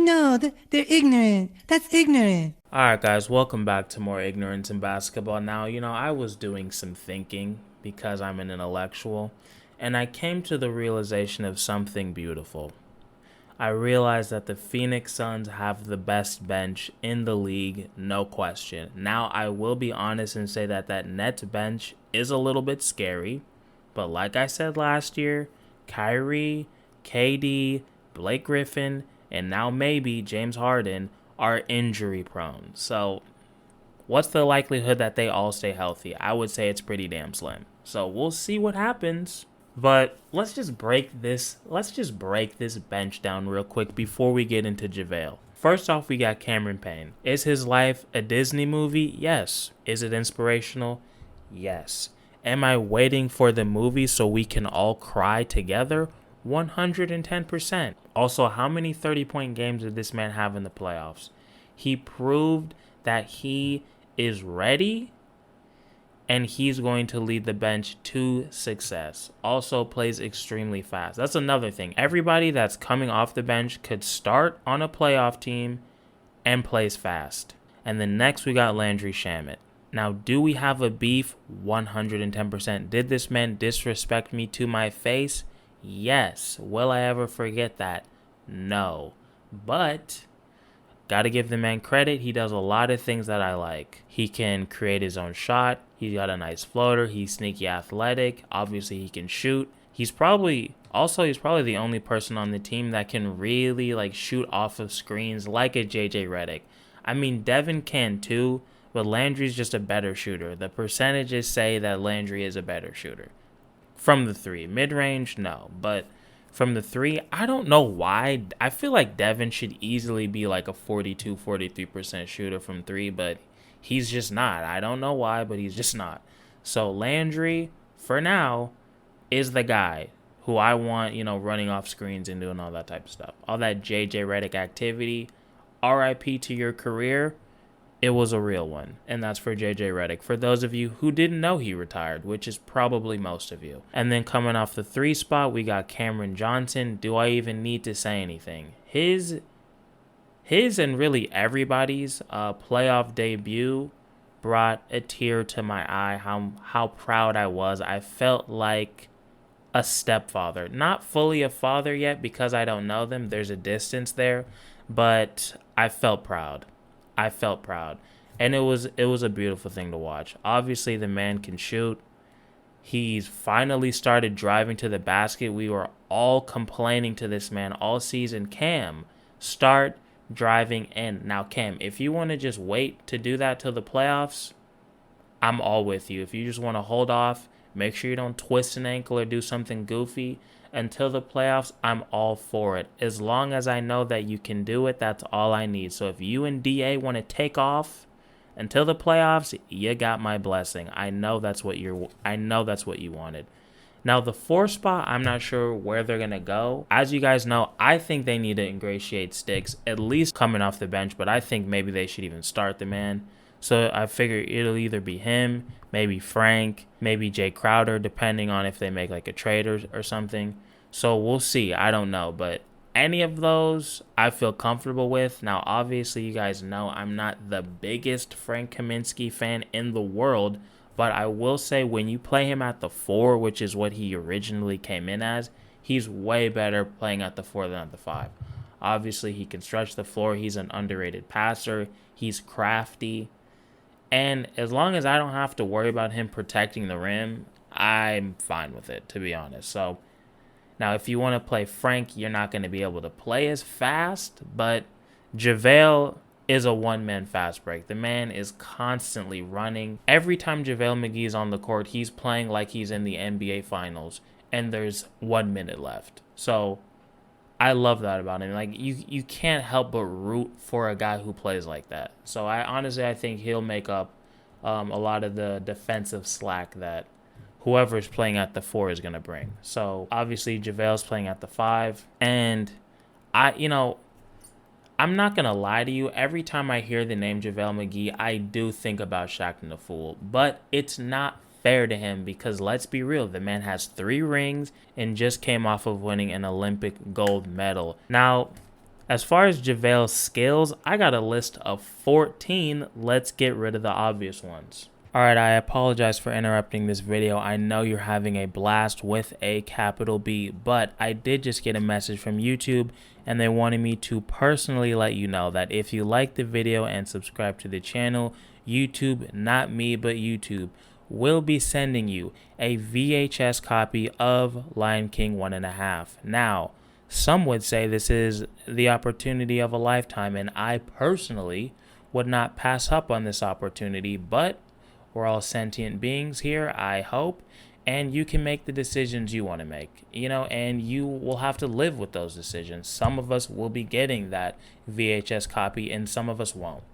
No, they're ignorant. That's ignorant. Alright, guys, welcome back to more Ignorance in Basketball. Now, I was doing some thinking because I'm an intellectual, and I came to the realization of something beautiful. I realized that the Phoenix Suns have the best bench in the league, no question. Now, I will be honest and say that Nets bench is a little bit scary, but like I said last year, Kyrie, KD, Blake Griffin, and now maybe James Harden are injury prone. So, what's the likelihood that they all stay healthy? I would say it's pretty damn slim. So, we'll see what happens. But let's just break this bench down real quick before we get into JaVale. First off, we got Cameron Payne. Is his life a Disney movie? Yes. Is it inspirational? Yes. Am I waiting for the movie so we can all cry together? 110%. Also, how many 30-point games did this man have in the playoffs? He proved that he is ready and he's going to lead the bench to success. Also plays extremely fast. That's another thing. Everybody that's coming off the bench could start on a playoff team and plays fast. And then next we got Landry Shamet. Now, do we have a beef? 110%. Did this man disrespect me to my face? Yes. Will I ever forget that? No. But gotta give the man credit. He does a lot of things that I like. He can create his own shot. He's got a nice floater. He's sneaky athletic. Obviously, he can shoot. He's probably the only person on the team that can really shoot off of screens like a JJ Redick. I mean, Devin can too, but Landry's just a better shooter. The percentages say that Landry is a better shooter. From the three. Mid-range, no. But from the three, I don't know why. I feel like Devin should easily be like a 42, 43% shooter from three, but he's just not. I don't know why, but he's just not. So Landry, for now, is the guy who I want, running off screens and doing all that type of stuff. All that JJ Redick activity. RIP to your career. It was a real one, and that's for JJ Redick. For those of you who didn't know he retired, which is probably most of you. And then coming off the 3 spot, we got Cameron Johnson. Do I even need to say anything? His and really everybody's playoff debut brought a tear to my eye. How proud I was. I felt like a stepfather. Not fully a father yet because I don't know them. There's a distance there, but I felt proud. And it was a beautiful thing to watch. Obviously, the man can shoot. He's finally started driving to the basket. We were all complaining to this man all season. Cam, start driving in. Now, Cam, if you want to just wait to do that till the playoffs, I'm all with you. If you just want to hold off, make sure you don't twist an ankle or do something goofy until the playoffs, I'm all for it. As long as I know that you can do it, that's all I need. So if you and DA want to take off until the playoffs, you got my blessing. I know that's what you wanted. Now the 4 spot, I'm not sure where they're gonna go. As you guys know, I think they need to ingratiate Sticks, at least coming off the bench, but I think maybe they should even start the man. So I figure it'll either be him, maybe Frank, maybe Jay Crowder, depending on if they make a trade or something. So we'll see. I don't know. But any of those I feel comfortable with. Now, obviously, you guys know I'm not the biggest Frank Kaminsky fan in the world. But I will say when you play him at the 4, which is what he originally came in as, he's way better playing at the 4 than at the 5. Obviously, he can stretch the floor. He's an underrated passer. He's crafty. And as long as I don't have to worry about him protecting the rim, I'm fine with it, to be honest. So now if you want to play Frank, you're not going to be able to play as fast, but JaVale is a one-man fast break. The man is constantly running. Every time JaVale McGee is on the court, he's playing like he's in the NBA Finals, and there's 1 minute left. So I love that about him. You can't help but root for a guy who plays like that. So I think he'll make up a lot of the defensive slack that whoever's playing at the 4 is going to bring. So obviously JaVale's playing at the 5, and I'm not going to lie to you. Every time I hear the name JaVale McGee, I do think about Shaqtin' the Fool, but it's not fair to him because let's be real, the man has 3 rings and just came off of winning an Olympic gold medal. Now, As far as JaVale's skills, I got a list of 14. Let's get rid of the obvious ones. Alright, I apologize for interrupting this video. I know you're having a blast with a capital B, but I did just get a message from YouTube and they wanted me to personally let you know that if you like the video and subscribe to the channel, YouTube, not me, but YouTube, will be sending you a VHS copy of Lion King 1.5. Now, some would say this is the opportunity of a lifetime, and I personally would not pass up on this opportunity, but we're all sentient beings here, I hope, and you can make the decisions you want to make, and you will have to live with those decisions. Some of us will be getting that VHS copy, and some of us won't.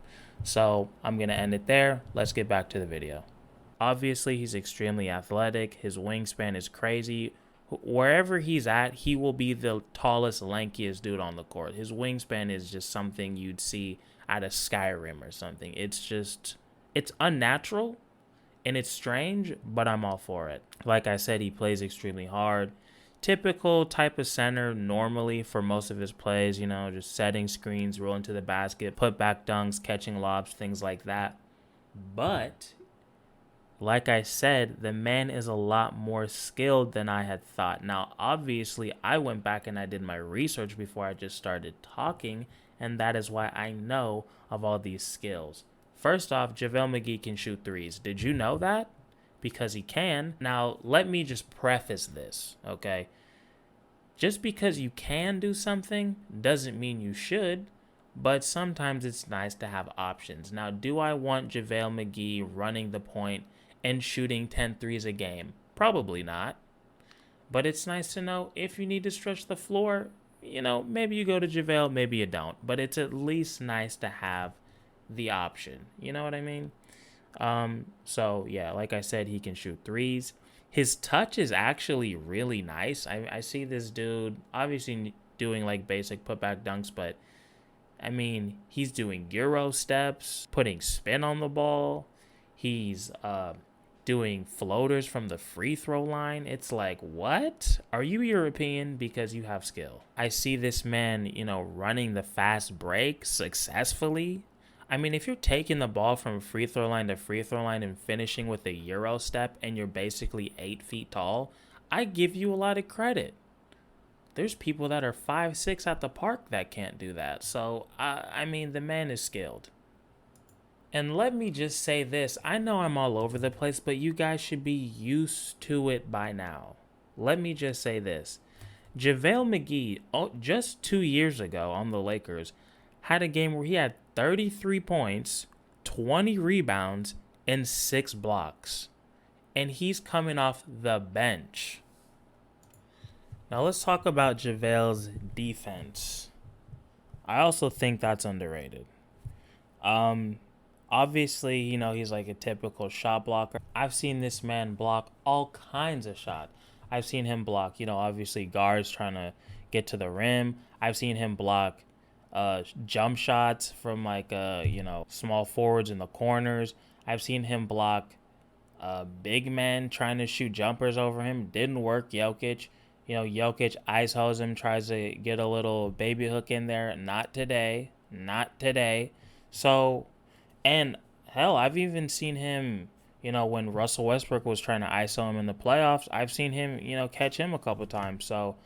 So I'm going to end it there. Let's get back to the video. Obviously, he's extremely athletic. His wingspan is crazy. Wherever he's at, he will be the tallest, lankiest dude on the court. His wingspan is just something you'd see out of Skyrim or something. It's unnatural and it's strange, but I'm all for it. Like I said, he plays extremely hard. Typical type of center normally for most of his plays, just setting screens, rolling to the basket, put back dunks, catching lobs, things like that. But like I said, the man is a lot more skilled than I had thought. Now, obviously, I went back and I did my research before I just started talking, and that is why I know of all these skills. First off, JaVale McGee can shoot threes. Did you know that? Because he can. Now, let me just preface this, okay? Just because you can do something doesn't mean you should, but sometimes it's nice to have options. Now, do I want JaVale McGee running the point and shooting 10 threes a game? Probably not. But it's nice to know if you need to stretch the floor, maybe you go to JaVale, maybe you don't. But it's at least nice to have the option. You know what I mean? So, yeah, like I said, he can shoot threes. His touch is actually really nice. I see this dude obviously doing like basic putback dunks, but I mean, he's doing Euro steps, putting spin on the ball. He's doing floaters from the free throw line. It's like, what? Are you European? Because you have skill. I see this man, running the fast break successfully. I mean, if you're taking the ball from free throw line to free throw line and finishing with a Euro step and you're basically 8 feet tall, I give you a lot of credit. There's people that are 5'6" at the park that can't do that. So, I mean, the man is skilled. And let me just say this. I know I'm all over the place, but you guys should be used to it by now. Let me just say this. JaVale McGee, just 2 years ago on the Lakers, had a game where he had 33 points, 20 rebounds, and 6 blocks. And he's coming off the bench. Now let's talk about JaVale's defense. I also think that's underrated. Obviously, he's like a typical shot blocker. I've seen this man block all kinds of shots. I've seen him block, obviously guards trying to get to the rim. I've seen him block jump shots from like, small forwards in the corners. I've seen him block big men trying to shoot jumpers over him. Didn't work. Jokic. Jokic isos him, tries to get a little baby hook in there. Not today. Not today. So, and hell, I've even seen him, when Russell Westbrook was trying to ISO him in the playoffs, I've seen him, catch him a couple times. So,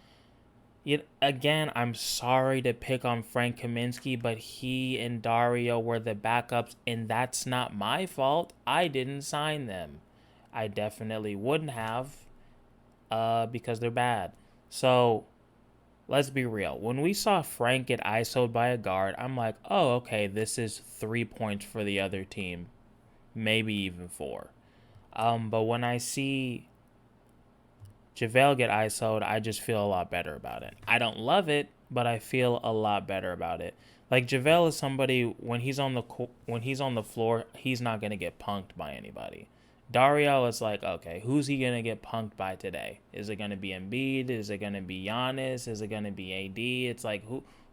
again, I'm sorry to pick on Frank Kaminsky, but he and Dario were the backups, and that's not my fault. I didn't sign them. I definitely wouldn't have. Because they're bad. So, let's be real. When we saw Frank get ISO'd by a guard, I'm like, oh, okay, this is 3 points for the other team. Maybe even 4. But when I see JaVale get ISO'd, I just feel a lot better about it. I don't love it, but I feel a lot better about it. Like, JaVale is somebody, when he's on the floor, he's not going to get punked by anybody. Dario is like, okay, who's he going to get punked by today? Is it going to be Embiid? Is it going to be Giannis? Is it going to be AD? It's like,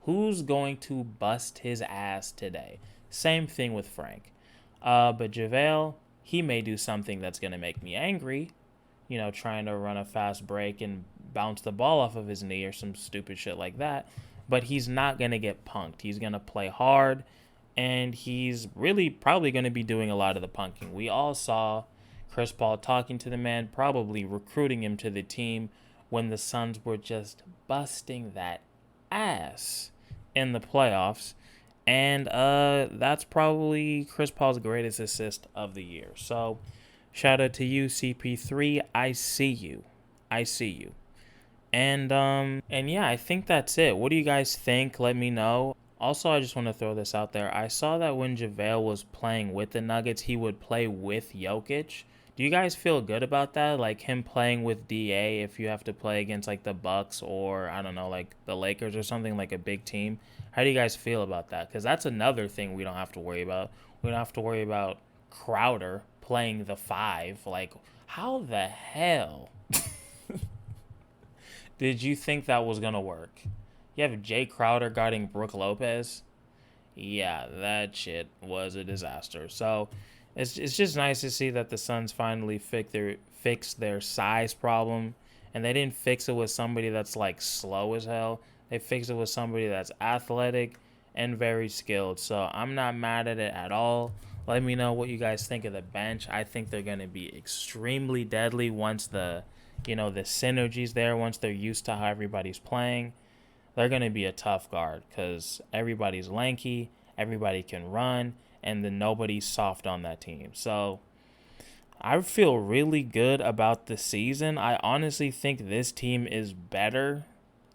who's going to bust his ass today? Same thing with Frank. But JaVale, he may do something that's going to make me angry, trying to run a fast break and bounce the ball off of his knee or some stupid shit like that. but he's not going to get punked. He's going to play hard, and he's really probably going to be doing a lot of the punking. We all saw Chris Paul talking to the man, probably recruiting him to the team when the Suns were just busting that ass in the playoffs. And that's probably Chris Paul's greatest assist of the year. So shout out to you, CP3. I see you. I see you. And yeah, I think that's it. What do you guys think? Let me know. Also, I just want to throw this out there. I saw that when JaVale was playing with the Nuggets, he would play with Jokic. Do you guys feel good about that? Like him playing with DA if you have to play against like the Bucks or I don't know, like the Lakers or something, like a big team. How do you guys feel about that? Because that's another thing we don't have to worry about. We don't have to worry about Crowder playing the 5. Like, how the hell did you think that was going to work? You have Jay Crowder guarding Brook Lopez? Yeah, that shit was a disaster. So it's just nice to see that the Suns finally fixed their size problem. And they didn't fix it with somebody that's like slow as hell. They fixed it with somebody that's athletic and very skilled. So I'm not mad at it at all. Let me know what you guys think of the bench. I think they're going to be extremely deadly once the synergy's there, once they're used to how everybody's playing. They're going to be a tough guard because everybody's lanky, everybody can run, and then nobody's soft on that team. So I feel really good about the season. I honestly think this team is better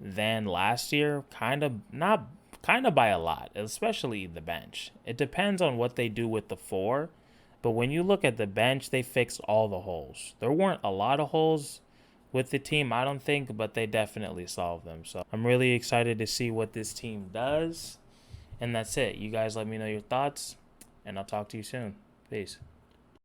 than last year, kind of by a lot, especially the bench. It depends on what they do with the 4, but when you look at the bench, they fixed all the holes. There weren't a lot of holes with the team, I don't think, but they definitely solved them. So I'm really excited to see what this team does. And that's it. You guys let me know your thoughts, and I'll talk to you soon. Peace.